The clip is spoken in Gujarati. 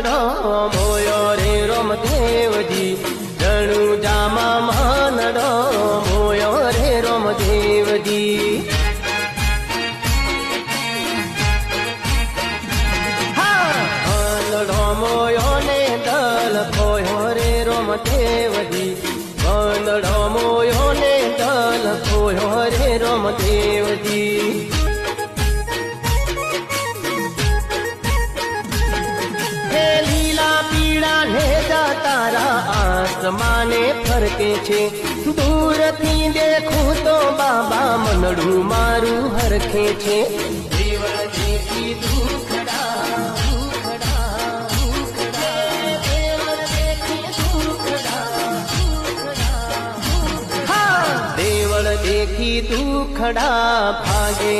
માનડો મોયો રે રોમદેવજી રણુજામાં માનડો મોયો રે રોમદેવજી માનડો મોયો ને દલ ખોયો રે રોમદેવજી માનડો મોયો ને દલ ખોયો રે રોમદેવજી તારા આસમાને ફરકે છે દૂરથી દેખું તો બાબા મનડું મારું હરખે છે દેવળ દેખી દુખડા દેવળ દેખી દુખડા દેવળ દેખી દુખડા ભાગે